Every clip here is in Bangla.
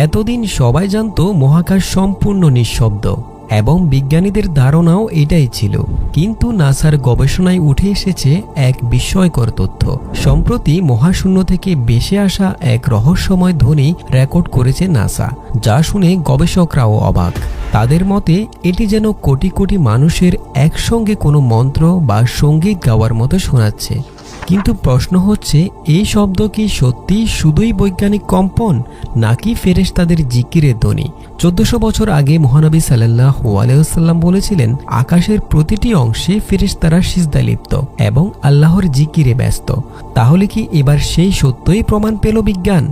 এতদিন সবাই জানত মহাকাশ সম্পূর্ণ নিঃশব্দ এবং বিজ্ঞানীদের ধারণাও এটাই ছিল, কিন্তু নাসার গবেষণায় উঠে এসেছে এক বিস্ময়কর তথ্য। সম্প্রতি মহাশূন্য থেকে ভেসে আসা এক রহস্যময় ধ্বনি রেকর্ড করেছে নাসা, যা শুনে গবেষকরাও অবাক। তাদের মতে এটি যেন কোটি কোটি মানুষের একসঙ্গে কোনো মন্ত্র বা সঙ্গীত গাওয়ার মতো শোনাচ্ছে। কিন্তু প্রশ্ন হচ্ছে, এই শব্দ কি সত্যি শুধুই বৈজ্ঞানিক কম্পন নাকি ফেরেশতাদের জিকিরের ধ্বনি? 1400 বছর আগে মহানবী সাল্লাল্লাহু আলাইহি ওয়াসাল্লাম বলেছিলেন, আকাশের প্রতিটি অংশে ফেরেশতারা সিজদায় লিপ্ত এবং আল্লাহর জিকিরে ব্যস্ত। তাহলে কি এবার সেই সত্যই প্রমাণ পেল বিজ্ঞান?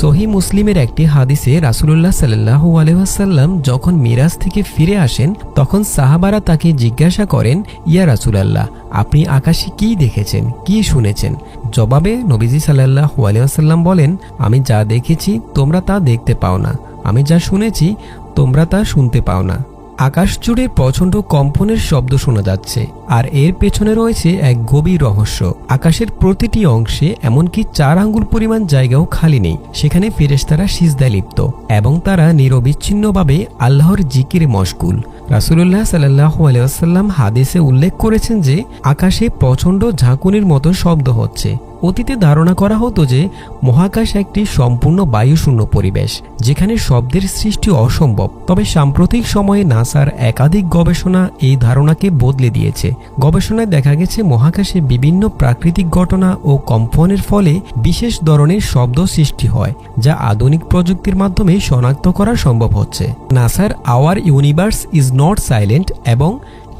সহিহ মুসলিমের একটি হাদিসে রাসূলুল্লাহ সাল্লাল্লাহু আলাইহি ওয়াসাল্লাম যখন মিরাজ থেকে ফিরে আসেন, তখন সাহাবারা তাকে জিজ্ঞাসা করেন, ইয়া রাসূলুল্লাহ, আপনি আকাশে কি দেখেছেন, কি শুনেছেন? জবাবে নবীজি সাল্লাল্লাহু আলাইহি ওয়াসাল্লাম বলেন, আমি যা দেখেছি তোমরা তা দেখতে পাও না, আমি যা শুনেছি তোমরা তা শুনতে পাও না। আকাশ জুড়ে প্রচণ্ড কম্পনের শব্দ শোনা যাচ্ছে, আর এর পেছনে রয়েছে এক গভীর রহস্য। আকাশের প্রতিটি অংশে এমনকি 4 আঙ্গুল পরিমাণ জায়গাও খালি নেই, সেখানে ফেরেশতারা সিজদায় লিপ্ত এবং তারা নিরবিচ্ছিন্নভাবে আল্লাহর জিকিরে মশগুল। রাসূলুল্লাহ সাল্লাল্লাহু আলাইহি ওয়াসাল্লাম হাদিসে উল্লেখ করেছেন যে আকাশে প্রচণ্ড ঝাঁকুনির মতো শব্দ হচ্ছে। অতীতে ধারণা করা হতো যে মহাকাশ একটি সম্পূর্ণ বায়ুশূন্য পরিবেশ, যেখানে শব্দের সৃষ্টি অসম্ভব। তবে সাম্প্রতিক সময়ে নাসার একাধিক গবেষণা এই ধারণাকে বদলে দিয়েছে। গবেষণায় দেখা গেছে মহাকাশে বিভিন্ন প্রাকৃতিক ঘটনা ও কম্পনের ফলে বিশেষ ধরনের শব্দ সৃষ্টি হয়, যা আধুনিক প্রযুক্তির মাধ্যমে শনাক্ত করা সম্ভব হচ্ছে। নাসার hour universe is not silent এবং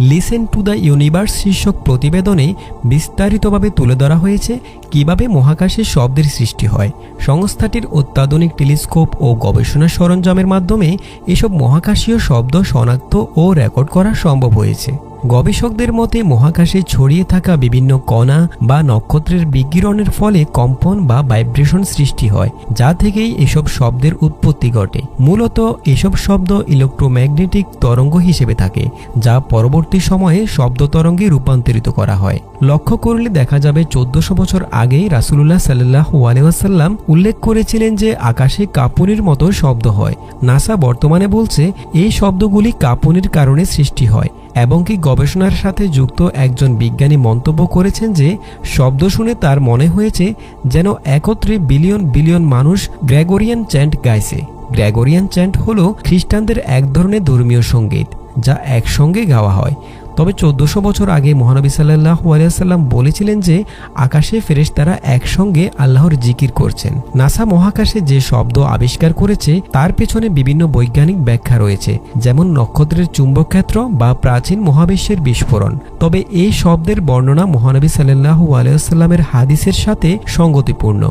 লিসেন টু দ্য ইউনিভার্স শীর্ষক প্রতিবেদনে বিস্তারিতভাবে তুলে ধরা হয়েছে কিভাবে মহাকাশে শব্দের সৃষ্টি হয়। সংস্থাটির অত্যাধুনিক টেলিস্কোপ ও গবেষণা সরঞ্জামের মাধ্যমে এসব মহাকাশীয় শব্দ শনাক্ত ও রেকর্ড করা সম্ভব হয়েছে। গবেষকদের মতে মহাকাশে ছড়িয়ে থাকা বিভিন্ন কণা বা নক্ষত্রের বিকিরণের ফলে কম্পন বা ভাইব্রেশন সৃষ্টি হয়, যা থেকেই এসব শব্দের উৎপত্তি ঘটে। মূলত এসব শব্দ ইলেকট্রোম্যাগনেটিক তরঙ্গ হিসেবে থাকে, যা পরবর্তী সময়ে শব্দ তরঙ্গে রূপান্তরিত করা হয়। লক্ষ্য করলে দেখা যাবে 1400 বছর আগেই রাসূলুল্লাহ সাল্লাল্লাহু আলাইহি ওয়াসাল্লাম উল্লেখ করেছিলেন যে আকাশে কাঁপুনির মতো শব্দ হয়। নাসা বর্তমানে বলছে এই শব্দগুলি কাঁপুনির কারণে সৃষ্টি হয় এবং কি গবেষণার সাথে যুক্ত একজন বিজ্ঞানী মন্তব্য করেছেন যে শব্দ শুনে তার মনে হয়েছে যেন একত্রে বিলিয়ন বিলিয়ন মানুষ গ্রেগরিয়ান চ্যান্ট গাইছে। গ্রেগরিয়ান চ্যান্ট হলো খ্রিস্টানদের এক ধরনের ধর্মীয় সঙ্গীত, যা একসঙ্গে গাওয়া হয়। তবে 1400 বছর আগে মহানবী সাল্লাল্লাহু আলাইহি ওয়াসাল্লাম বলেছিলেন যে আকাশে ফেরেশতারা একসঙ্গে আল্লাহর জিকির করছেন। নাসা মহাকাশে যে শব্দ আবিষ্কার করেছে তার পেছনে বিভিন্ন বৈজ্ঞানিক ব্যাখ্যা রয়েছে, যেমন নক্ষত্রের চুম্বক ক্ষেত্র বা প্রাচীন মহাবিশ্বের বিস্ফোরণ। তবে এই শব্দের বর্ণনা মহানবী সাল্লাল্লাহু আলাইহি ওয়াসাল্লামের হাদিসের সাথে সঙ্গতিপূর্ণ,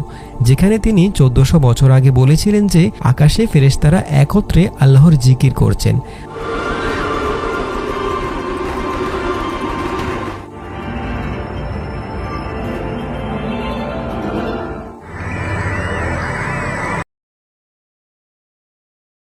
যেখানে তিনি 1400 বছর আগে বলেছিলেন যে আকাশে ফেরেশতারা একত্রে আল্লাহর জিকির করছেন।